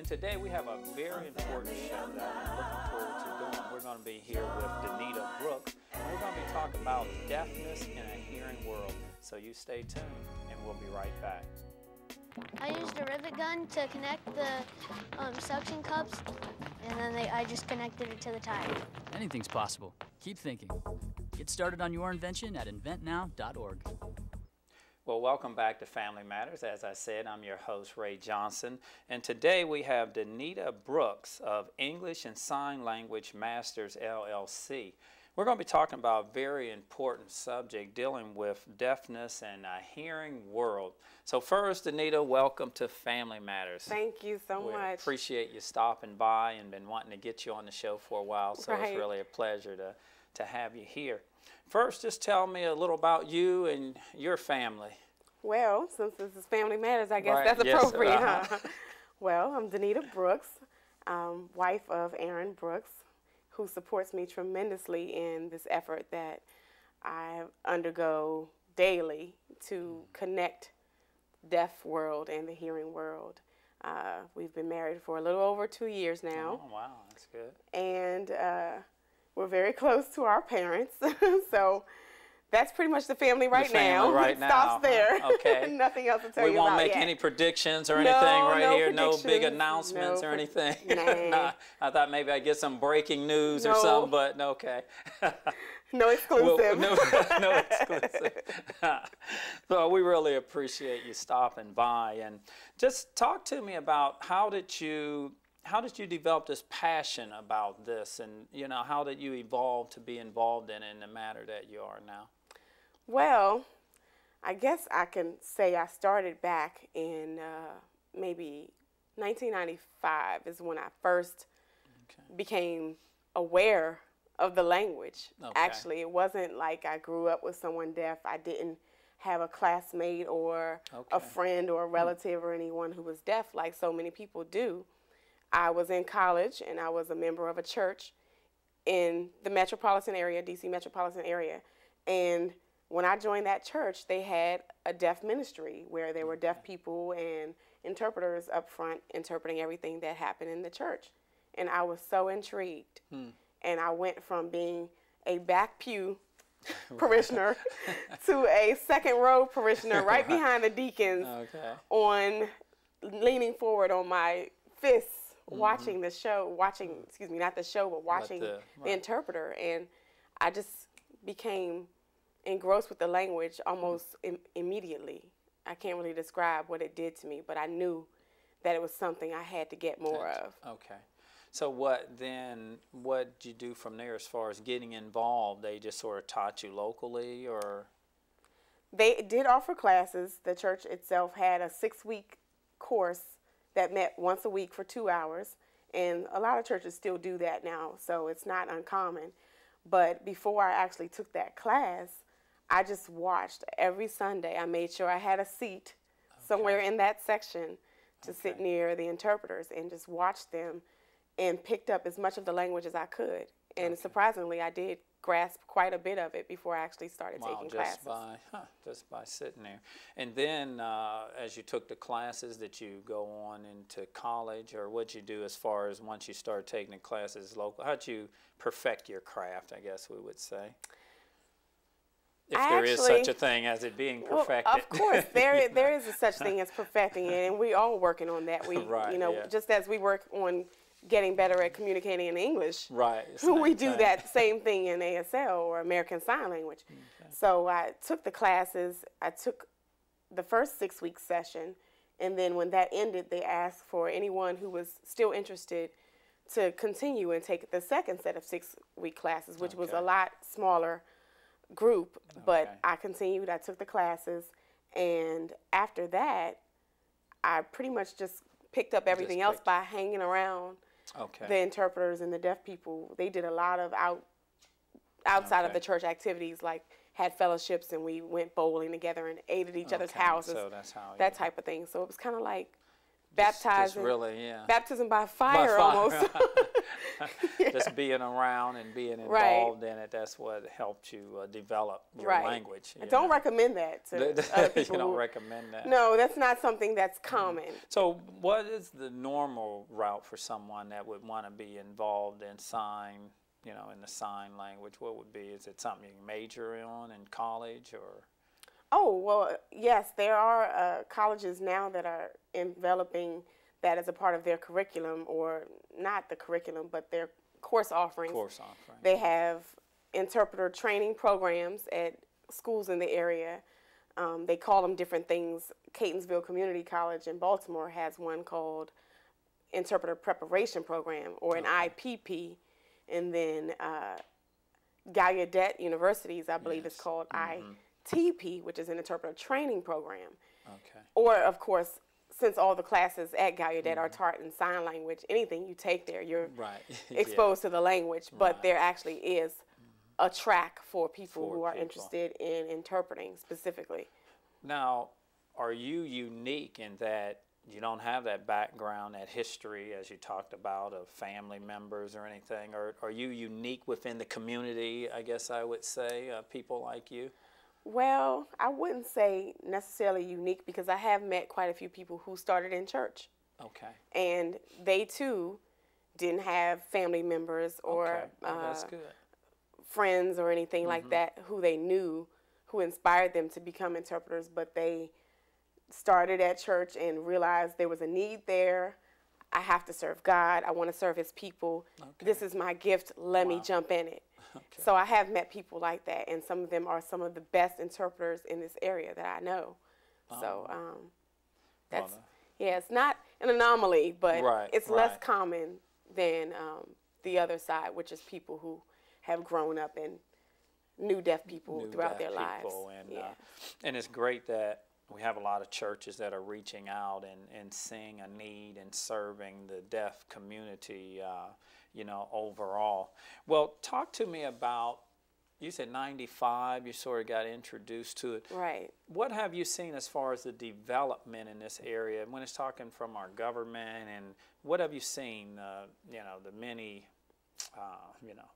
And today we have a very important show that I'm looking forward to doing. We're going to be here with Danitra Brooks. We're going to be talking about deafness in a hearing world. So you stay tuned and we'll be right back. I used a rivet gun to connect the suction cups, and then I just connected it to the tire. Anything's possible. Keep thinking. Get started on your invention at inventnow.org. Well, welcome back to Family Matters. As I said, I'm your host, Ray Johnson. And today we have Danita Brooks of English and Sign Language Masters, LLC. We're going to be talking about a very important subject dealing with deafness and a hearing world. So first, Danita, welcome to Family Matters. Thank you so much. We appreciate you stopping by and been wanting to get you on the show for a while, so It's really a pleasure to have you here. First, just tell me a little about you and your family. Well, since this is Family Matters, I guess that's Yes, appropriate, huh? Well, I'm Danita Brooks, wife of Aaron Brooks, who supports me tremendously in this effort that I undergo daily to connect deaf world and the hearing world. We've been married for a little over 2 years now. Oh, wow, that's good. And we're very close to our parents, so that's pretty much the family right now. Right it now. Stops there. Okay. Nothing else to tell you We about won't make yet. any predictions or anything right here. No big predictions, announcements or anything. Nah. Nah, I thought maybe I'd get some breaking news or something, but okay. No exclusive. Well, no exclusive. So we really appreciate you stopping by, and just talk to me about how did you develop this passion about this, and how did you evolve to be involved in the matter that you are now? Well, I guess I can say I started back in maybe 1995 is when I first became aware of the language. Okay. Actually, it wasn't like I grew up with someone deaf. I didn't have a classmate or a friend or a relative or anyone who was deaf like so many people do. I was in college and I was a member of a church in the metropolitan area, DC metropolitan area. And when I joined that church, they had a deaf ministry where there were deaf people and interpreters up front interpreting everything that happened in the church. And I was so intrigued. And I went from being a back pew parishioner to a second row parishioner right behind the deacons on leaning forward on my fists watching the show, not the show, but watching the interpreter. And I just became engrossed with the language almost immediately. I can't really describe what it did to me, but I knew that it was something I had to get more of. Okay. So what did you do from there as far as getting involved? They just sort of taught you locally, or? They did offer classes. The church itself had a 6-week course that met once a week for 2 hours, and a lot of churches still do that now, so it's not uncommon. But before I actually took that class, I just watched every Sunday. I made sure I had a seat somewhere in that section to sit near the interpreters and just watch them, and picked up as much of the language as I could. And surprisingly, I did grasp quite a bit of it before I actually started taking classes. Just by sitting there. And then as you took the classes, did you go on into college, or what did you do as far as once you started taking the classes local? How did you perfect your craft, I guess we would say? If there is such a thing as it being perfected. Well, of course, there is a such thing as perfecting it, and we're all working on that. We, just as we work on getting better at communicating in English, we do that same thing in ASL or American Sign Language. So I took the classes. I took the first 6-week session, and then when that ended, they asked for anyone who was still interested to continue and take the second set of 6-week classes, which was a lot smaller group, but I continued. I took the classes, and after that, I pretty much just picked up everything else by hanging around the interpreters and the deaf people. They did a lot of outside of the church activities, like had fellowships, and we went bowling together and ate at each other's houses, so that's how that type of thing. So it was kind of like baptizing. Just really, yeah. Baptism by fire, almost. Yeah. Just being around and being involved in it, that's what helped you develop your language. I don't recommend that to other people. You don't recommend that? No, that's not something that's common. So what is the normal route for someone that would want to be involved in sign, in the sign language? What would be, is it something you major in college or? Oh, well, yes, there are colleges now that are enveloping that as a part of their curriculum, or not the curriculum, but their course offerings. They have interpreter training programs at schools in the area. They call them different things. Catonsville Community College in Baltimore has one called Interpreter Preparation Program, or an IPP. And then Gallaudet Universities, I believe it's called ITP, which is an interpreter training program. Okay. Or, of course, since all the classes at Gallaudet are taught in sign language, anything you take there, you're exposed to the language. But there actually is a track for people who are interested in interpreting specifically. Now, are you unique in that you don't have that background, that history, as you talked about, of family members or anything? Or are you unique within the community, I guess I would say, people like you? Well, I wouldn't say necessarily unique, because I have met quite a few people who started in church. Okay. And they, too, didn't have family members or that's good. friends or anything like that who they knew, who inspired them to become interpreters, but they started at church and realized there was a need there. I have to serve God. I want to serve his people. This is my gift. Let me jump in it. So I have met people like that, and some of them are some of the best interpreters in this area that I know. So that's, it's not an anomaly, but it's less common than the other side, which is people who have grown up and knew deaf people throughout their lives. And it's great that we have a lot of churches that are reaching out and seeing a need and serving the deaf community, overall. Well, talk to me about, you said 95, you sort of got introduced to it. Right. What have you seen as far as the development in this area? When it's talking from our government, and what have you seen, the many,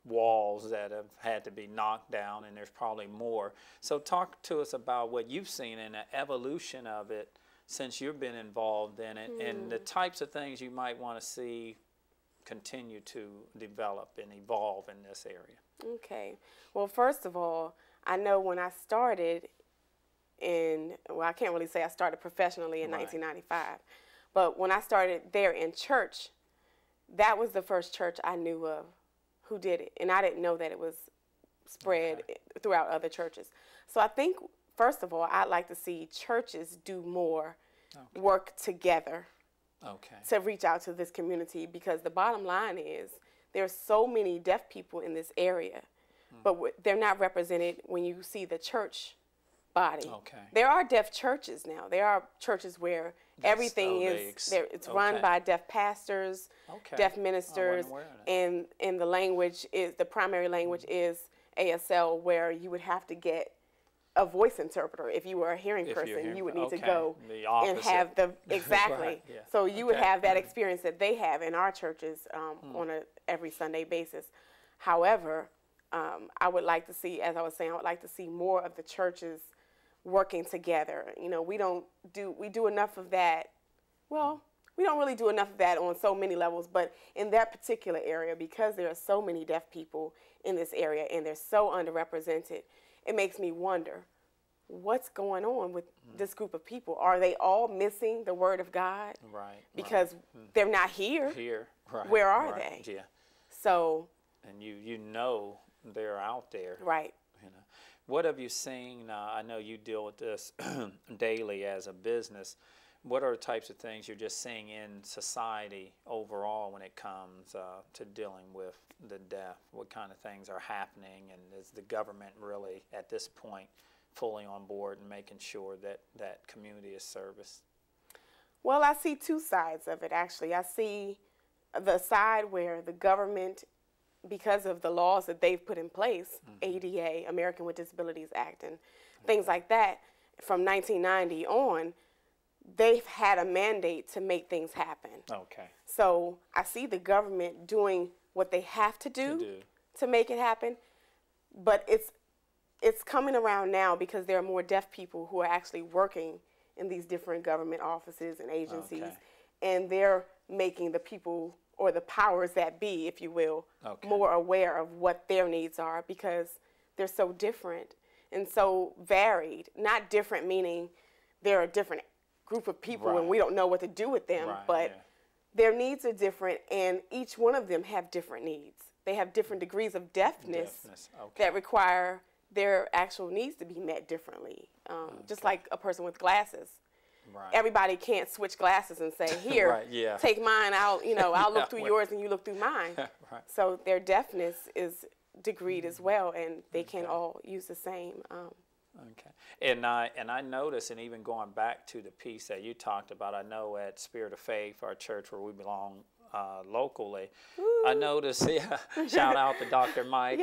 walls that have had to be knocked down, and there's probably more. So talk to us about what you've seen and the evolution of it since you've been involved in it, and the types of things you might want to see continue to develop and evolve in this area. Okay. Well, first of all, I know when I started I can't really say I started professionally in 1995, but when I started there in church, that was the first church I knew of who did it, and I didn't know that it was spread throughout other churches. So I think, first of all, I'd like to see churches do more work together to reach out to this community, because the bottom line is there's so many deaf people in this area, but they're not represented when you see the church body. There are deaf churches now. There are churches where everything it's run by deaf pastors, deaf ministers, and the language is, the primary language is ASL, where you would have to get a voice interpreter. If you were a hearing person, you would need to go and have the, So you would have that experience that they have in our churches on a every Sunday basis. However, I would like to see, as I was saying, I would like to see more of the churches working together. We do enough of that. Well, we don't really do enough of that on so many levels, but in that particular area, because there are so many deaf people in this area and they're so underrepresented, it makes me wonder, what's going on with this group of people? Are they all missing the Word of God? Because they're not here. Where are they? Yeah. So. And they're out there. What have you seen? I know you deal with this daily as a business. What are the types of things you're just seeing in society overall when it comes to dealing with the deaf? What kind of things are happening, and is the government really at this point fully on board and making sure that that community is serviced? Well, I see two sides of it, actually. I see the side where the government, because of the laws that they've put in place, ADA, American with Disabilities Act, and things like that, from 1990 on, they've had a mandate to make things happen. Okay. So I see the government doing what they have to do to make it happen, but it's coming around now because there are more deaf people who are actually working in these different government offices and agencies, and they're making the people, or the powers that be, if you will, more aware of what their needs are, because they're so different and so varied. Not different meaning they're a different group of people and we don't know what to do with them, but their needs are different, and each one of them have different needs. They have different degrees of deafness that require their actual needs to be met differently. Just like a person with glasses. Everybody can't switch glasses and say, here, take mine, I'll look through yours and you look through mine. So their deafness is degreed as well, and they can't all use the same. And I noticed, and even going back to the piece that you talked about, I know at Spirit of Faith, our church where we belong locally, I noticed, shout out to Dr. Mike,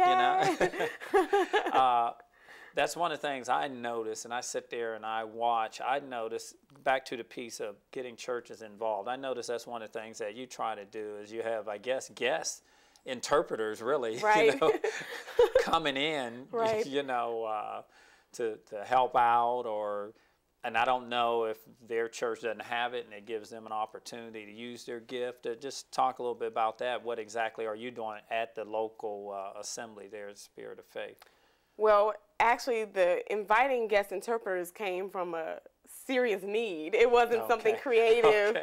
that's one of the things I notice, and I sit there and I watch. I notice, back to the piece of getting churches involved, I notice that's one of the things that you try to do is you have, I guess, guest interpreters really, coming in, to help out, and I don't know if their church doesn't have it and it gives them an opportunity to use their gift. Just talk a little bit about that. What exactly are you doing at the local assembly there at Spirit of Faith? Well, actually, the inviting guest interpreters came from a serious need. It wasn't something creative.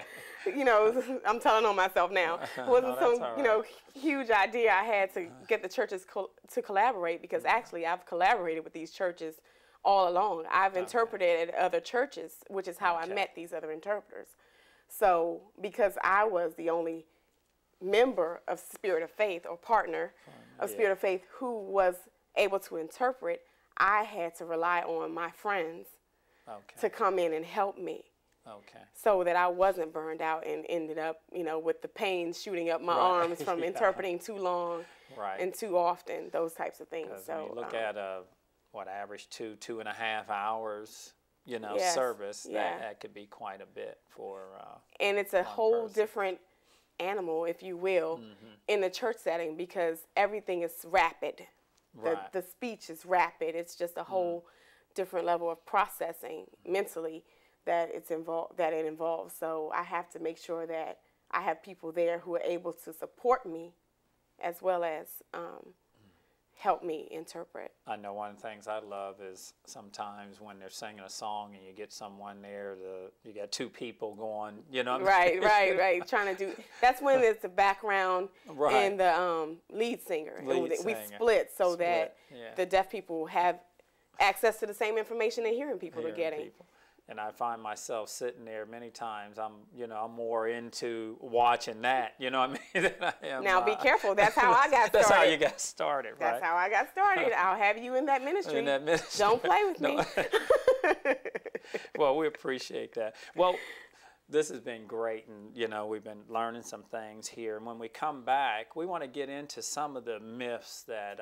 I'm telling on myself now. It wasn't some, huge idea I had to get the churches to collaborate, because actually I've collaborated with these churches all along. I've interpreted at other churches, which is how I met these other interpreters. So because I was the only member of Spirit of Faith, or partner of Spirit of Faith, who was able to interpret, I had to rely on my friends to come in and help me, so that I wasn't burned out and ended up, with the pain shooting up my arms from interpreting too long and too often, those types of things. So when you look at average 2.5 hours, service, that could be quite a bit for. And it's a whole different animal, if you will, in the church setting, because everything is rapid. The speech is rapid. It's just a whole different level of processing mentally that it involves. So I have to make sure that I have people there who are able to support me, as well as help me interpret. I know one of the things I love is sometimes when they're singing a song and you get someone there, you got two people going, Right. Trying to do, that's when it's the background and the lead singer. We split so that the deaf people have access to the same information the hearing people are getting. And I find myself sitting there many times. I'm more into watching that, than I am. Now be careful. That's how I got started. That's how you got started, right? That's how I got started. I'll have you in that ministry. Don't play with me. Well, we appreciate that. Well, this has been great, and we've been learning some things here. And when we come back, we want to get into some of the myths that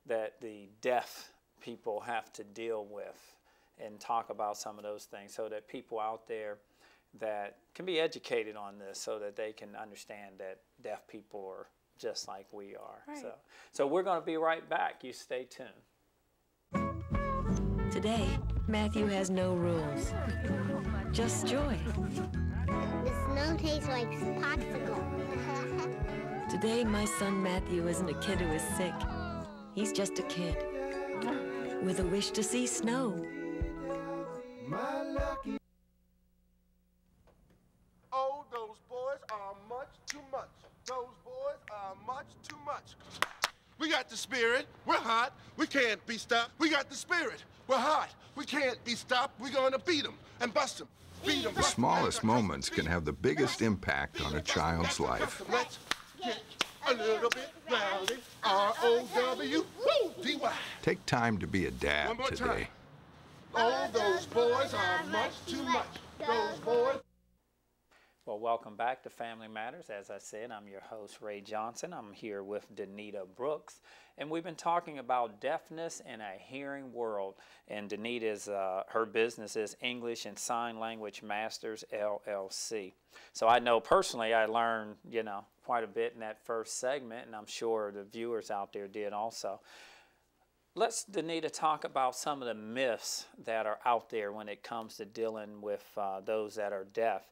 the deaf people have to deal with, and talk about some of those things, so that people out there that can be educated on this, so that they can understand that deaf people are just like we are. Right. So we're going to be right back. You stay tuned. Today, Matthew has no rules, just joy. The snow tastes like popsicle. Today, my son Matthew isn't a kid who is sick. He's just a kid with a wish to see snow. Oh, those boys are much too much. Those boys are much too much. We got the spirit. We're hot. We can't be stopped. We got the spirit. We're hot. We can't be stopped. We're going to beat them and bust them. Beat them. The smallest moments can have the biggest impact on a child's life. Let's get a little bit rowdy. R-O-W-D-Y. Take time to be a dad One more today. time. Oh, those boys are much too much. Those boys. Well, welcome back to Family Matters. As I said, I'm your host, Ray Johnson. I'm here with Danita Brooks. And we've been talking about deafness in a hearing world. And Danita's, her business is English and Sign Language Masters, LLC. So I know personally I learned, you know, quite a bit in that first segment, and I'm sure the viewers out there did also. Let's, Danita, talk about some of the myths that are out there when it comes to dealing with those that are deaf.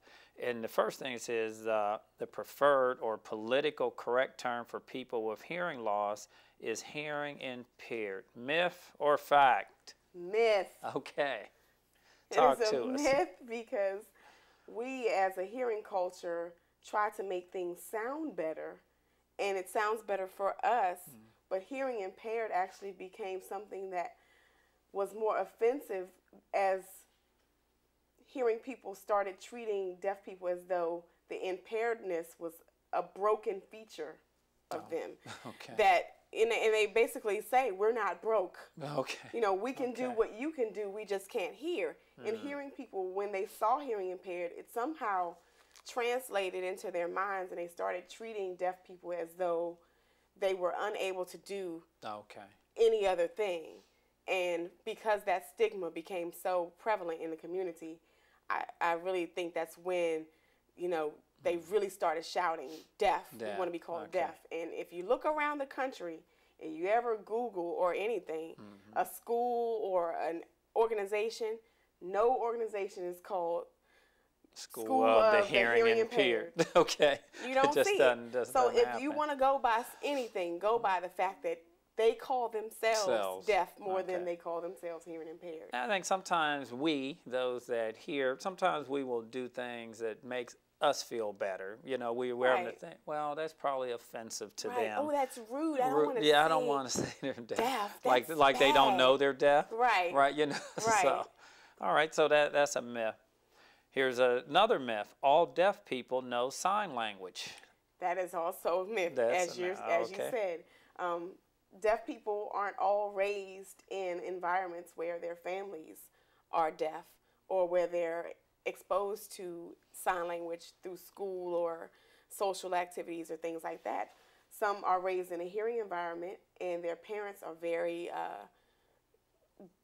And the first thing is the preferred or political correct term for people with hearing loss is hearing impaired. Myth or fact? Myth. Okay. Talk to us. It is a myth because we as a hearing culture try to make things sound better, and it sounds better for us, but hearing impaired actually became something that was more offensive as hearing people started treating deaf people as though the impairedness was a broken feature of them. Okay. That and they basically say, we're not broke. Okay. You know, we can do what you can do, we just can't hear. And hearing people, when they saw hearing impaired, it somehow translated into their minds, and they started treating deaf people as though they were unable to do any other thing. And because that stigma became so prevalent in the community, I really think that's when, you know, they really started shouting deaf. We want to be called deaf. And if you look around the country and you ever Google or anything, a school or an organization, no organization is called School of the Hearing Impaired. Okay. You don't just see doesn't, it. So if you want to go by anything, go by the fact that they call themselves deaf more than they call themselves hearing impaired. I think sometimes we, those that hear, sometimes we will do things that makes us feel better. You know, we're aware of the thing. Well, that's probably offensive to them. Oh, that's rude. I don't want to say I don't want to say they're deaf. Like they don't know they're deaf. Right. Right. You know. Right. So, all right. So that's a myth. Here's another myth. All deaf people know sign language. That is also a myth, as you said. Deaf people aren't all raised in environments where their families are deaf or where they're exposed to sign language through school or social activities or things like that. Some are raised in a hearing environment, and their parents are very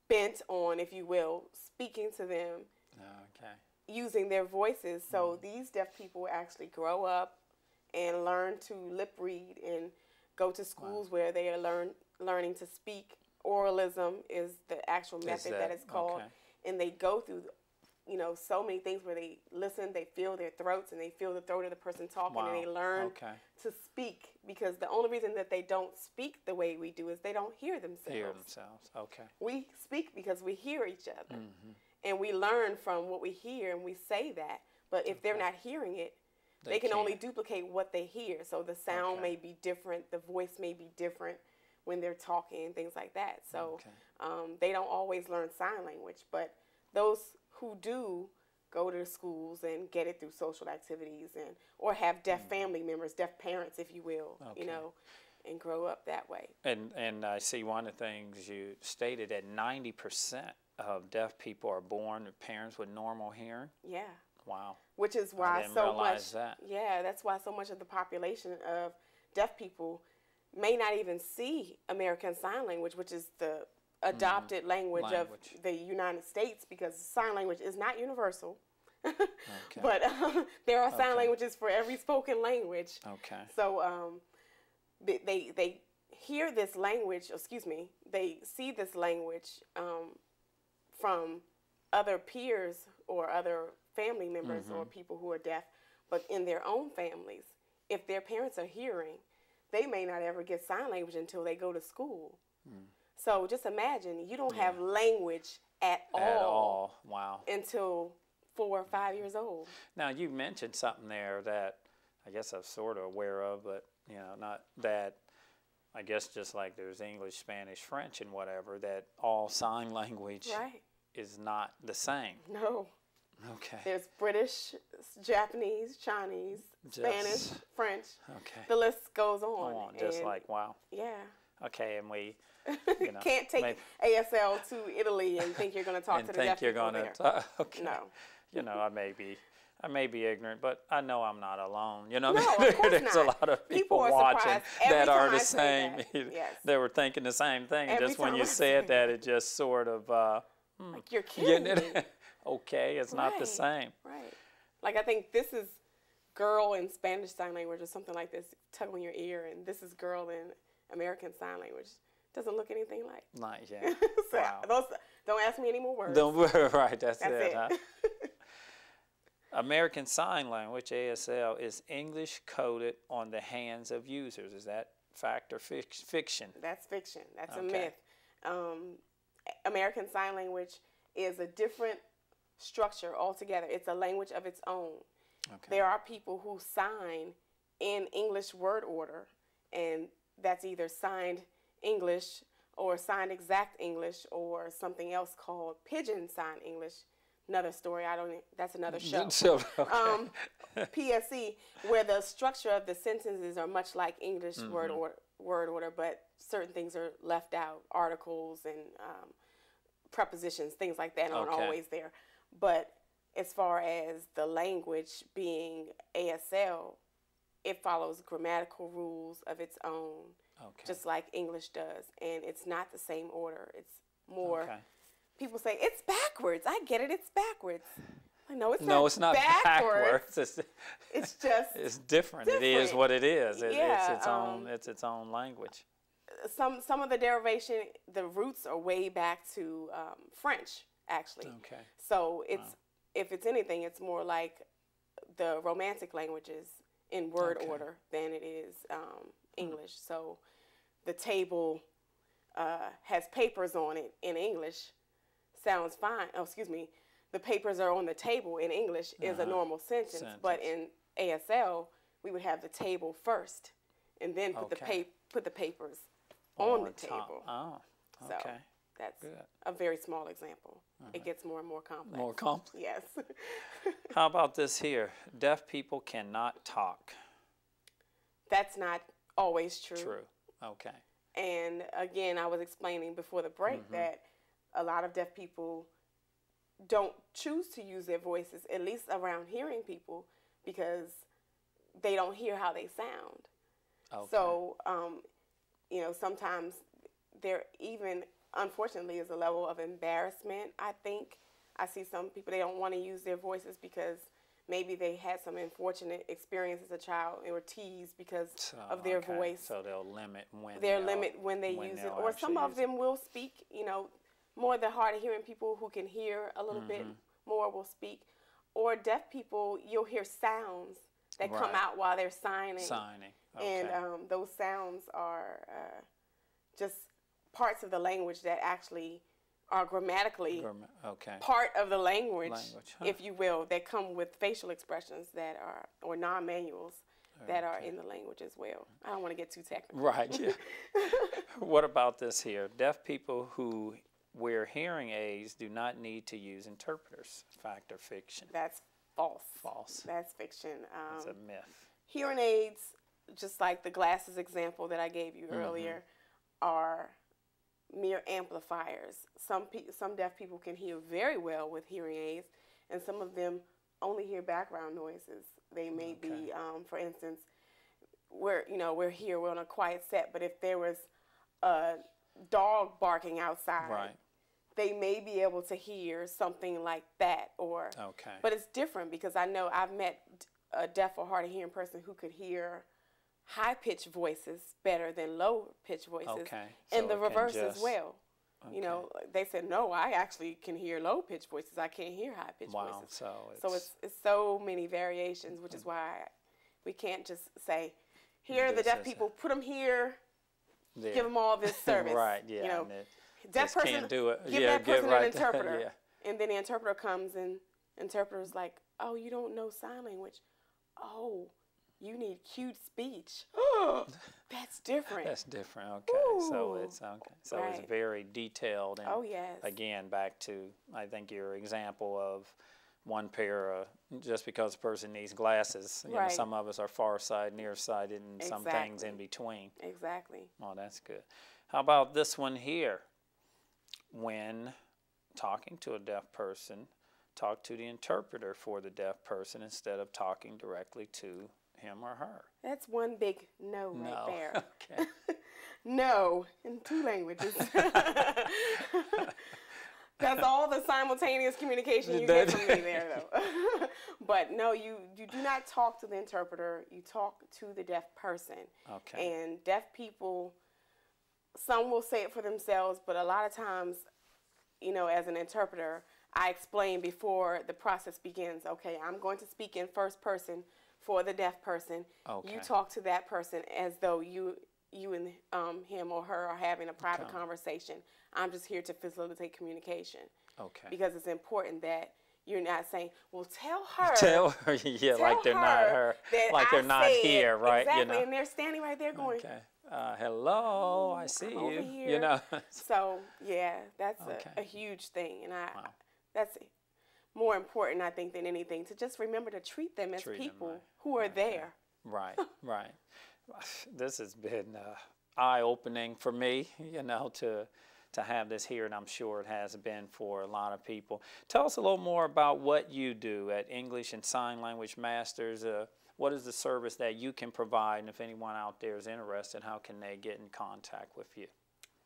bent on, if you will, speaking to them using their voices. So these deaf people actually grow up and learn to lip read and go to schools where they are learning to speak. Oralism is the actual method that it's called. And they go through, you know, so many things where they listen, they feel their throats, and they feel the throat of the person talking, and they learn to speak, because the only reason that they don't speak the way we do is they don't hear themselves. We speak because we hear each other. And we learn from what we hear, and we say that. But if they're not hearing it, they can only duplicate what they hear. So the sound may be different, the voice may be different when they're talking and things like that. So they don't always learn sign language. But those who do go to schools and get it through social activities, and or have deaf family members, deaf parents, if you will, you know, and grow up that way. And I see one of the things you stated, that 90% of deaf people are born with parents with normal hearing. Yeah. Wow. Which is why that's why so much of the population of deaf people may not even see American Sign Language, which is the adopted language of the United States, because sign language is not universal. But there are sign languages for every spoken language. So they hear this language, they see this language from other peers or other family members or people who are deaf, but in their own families, if their parents are hearing, they may not ever get sign language until they go to school. So just imagine, you don't have language at all. Wow. Until 4 or 5 years old. Now, you mentioned something there that I guess I'm sort of aware of, but, you know, not that, I guess just like there's English, Spanish, French, and whatever, that all sign language is not the same. No. Okay. There's British, Japanese, Chinese, Spanish, French. Okay. The list goes on. Just like, wow. Yeah. Okay, and we, you know, can't take ASL to Italy and think you're going to talk to the deaf people there. Okay. No. You know, I may be I may be ignorant, but I know I'm not alone. You know, No, of course there's not. a lot of people are watching surprised every that are time the I say same. that. Yes. They were thinking the same thing. And Every just when time you I said say that, that. it just sort of, Like, you're kidding me. okay, it's not the Right, same. Right. Like, I think this is girl in Spanish Sign Language or something like this, tug on your ear, and this is girl in American Sign Language. Doesn't look anything like. Like, yeah. So Wow. don't ask me any more words. Right, that's That's it. it. Huh? American Sign Language, ASL, is English coded on the hands of users. Is that fact or fiction? That's fiction. That's Okay. a myth. American Sign Language is a different structure altogether. It's a language of its own. Okay. There are people who sign in English word order, and that's either signed English or signed exact English or something else called pigeon sign English. Another story. That's another show. So, okay. PSE, where the structure of the sentences are much like English word order, but certain things are left out. Articles and prepositions, things like that aren't Okay. always there. But as far as the language being ASL, it follows grammatical rules of its own, just like English does. And it's not the same order. It's more, Okay. people say, it's backwards. I get it, it's backwards. Like, no, it's not backwards. It's just it's different. It is what it is. Yeah, It's its own language. some of the derivation, the roots are way back to French, actually. Okay. So it's if it's anything, it's more like the Romantic languages in word order than it is English. So the table has papers on it in English. Sounds fine. Oh, excuse me. The papers are on the table in English is a normal sentence, but in ASL we would have the table first, and then put the papers on the table. Oh, okay. So that's Good. a very small example. It gets more and more complex. More complex. Yes. How about this here? Deaf people cannot talk. That's not always true. True. Okay. And again, I was explaining before the break that a lot of deaf people don't choose to use their voices, at least around hearing people, because they don't hear how they sound. Okay. So, sometimes there even, unfortunately, is a level of embarrassment, I think. I see some people, they don't want to use their voices because maybe they had some unfortunate experience as a child and were teased because of their voice. So they'll limit when they use it. Or some of them will speak, more the hard of hearing people who can hear a little bit more will speak. Or deaf people, you'll hear sounds that come out while they're signing. Okay. And those sounds are just parts of the language that actually are grammatically part of the language, if you will, that come with facial expressions that are, or non-manuals that are in the language as well. I don't want to get too technical. Right, yeah. What about this here? Deaf people who wear hearing aids do not need to use interpreters. Fact or fiction? That's false. False. That's fiction. That's a myth. Hearing aids, just like the glasses example that I gave you earlier, are mere amplifiers. Some deaf people can hear very well with hearing aids, and some of them only hear background noises. They may be, for instance, we're on a quiet set, but if there was a dog barking outside, they may be able to hear something like that. But it's different because I know I've met a deaf or hard of hearing person who could hear high-pitched voices better than low-pitched voices, and the reverse as well. They said, no, I actually can hear low-pitched voices. I can't hear high-pitched voices. So it's so many variations, which is why we can't just say, here are the deaf people, put them here, give them all this service. Deaf person, can't do it. give that person an interpreter. And then the interpreter comes and interpreter's like, oh, you don't know sign language. Oh, you need cute speech. That's different. That's different. Okay. Ooh. So it's it's very detailed. And yes. Again, back to I think your example of one pair. Just because a person needs glasses, some of us are farsighted, nearsighted, and some things in between. Exactly. Oh, that's good. How about this one here? When talking to a deaf person, talk to the interpreter for the deaf person instead of talking directly to him or her. That's one big no right there. Okay. No, in 2 languages. That's all the simultaneous communication you get from me there, though. But no, you do not talk to the interpreter. You talk to the deaf person. Okay. And deaf people, some will say it for themselves, but a lot of times, you know, as an interpreter, I explain before the process begins, okay, I'm going to speak in first person for the deaf person. Okay. You talk to that person as though you and him or her are having a private conversation. I'm just here to facilitate communication. Okay. Because it's important that you're not saying, well, tell her. Tell her, yeah, like they're not her, like they're not here, right? Exactly, you know? and they're standing right there going, okay. Hello, I see I'm over you. here. You know. So yeah, that's Okay. a huge thing, and Wow. that's more important, I think, than anything, to just remember to treat them as people right. who are there. Right, right. This has been eye-opening for me, you know, to have this here, and I'm sure it has been for a lot of people. Tell us a little more about what you do at English and Sign Language Masters. What is the service that you can provide, and if anyone out there is interested, how can they get in contact with you?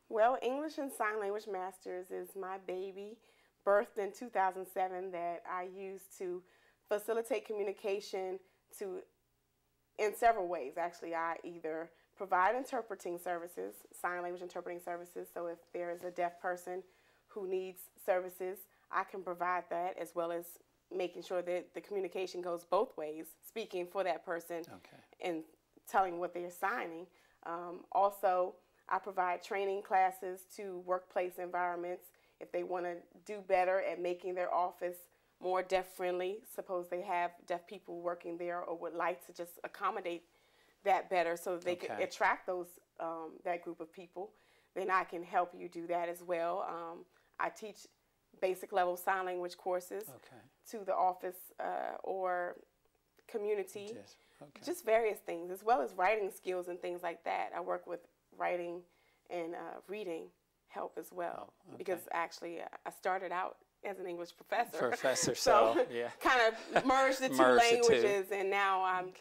Well, English and Sign Language Masters is my baby, birthed in 2007, that I use to facilitate communication in several ways. Actually, I either provide interpreting services, sign language interpreting services, so if there is a deaf person who needs services, I can provide that, as well as making sure that the communication goes both ways, speaking for that person and telling what they're signing. Also, I provide training classes to workplace environments if they want to do better at making their office more deaf-friendly. Suppose they have deaf people working there or would like to just accommodate that better so that they can attract that group of people, then I can help you do that as well. I teach basic level sign language courses to the office or community, just various things, as well as writing skills and things like that. I work with writing and reading help as well, because actually I started out as an English professor. So yeah. kind of merged the two languages, and now I'm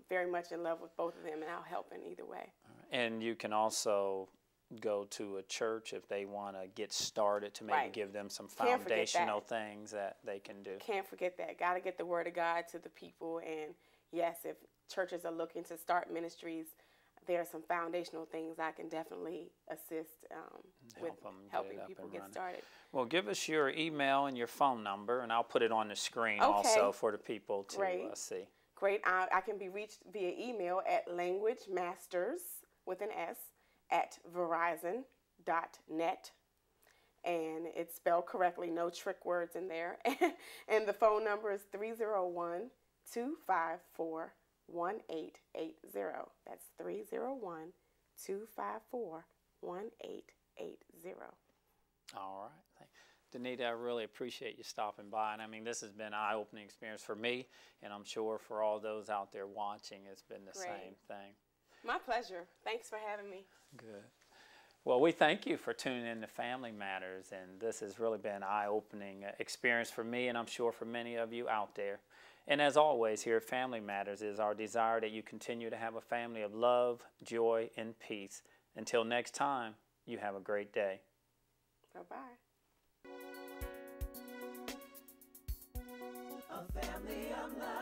very much in love with both of them, and I'll help in either way. And you can also go to a church if they want to get started, to maybe give them some foundational things that they can do. Can't forget that. Got to get the word of God to the people. And yes, if churches are looking to start ministries, there are some foundational things I can definitely assist with helping people get started. Well, give us your email and your phone number, and I'll put it on the screen also for the people to see. Great. I can be reached via email at languagemasters with an S at verizon.net. And it's spelled correctly, no trick words in there. And the phone number is 301-254-1880. That's 301-254-1880. All right. Danita, I really appreciate you stopping by. And I mean, this has been an eye-opening experience for me, and I'm sure for all those out there watching, it's been the same thing. My pleasure. Thanks for having me. Good. Well, we thank you for tuning in to Family Matters, and this has really been an eye-opening experience for me, and I'm sure for many of you out there. And as always, here at Family Matters is our desire that you continue to have a family of love, joy, and peace. Until next time, you have a great day. Bye-bye. A family of love.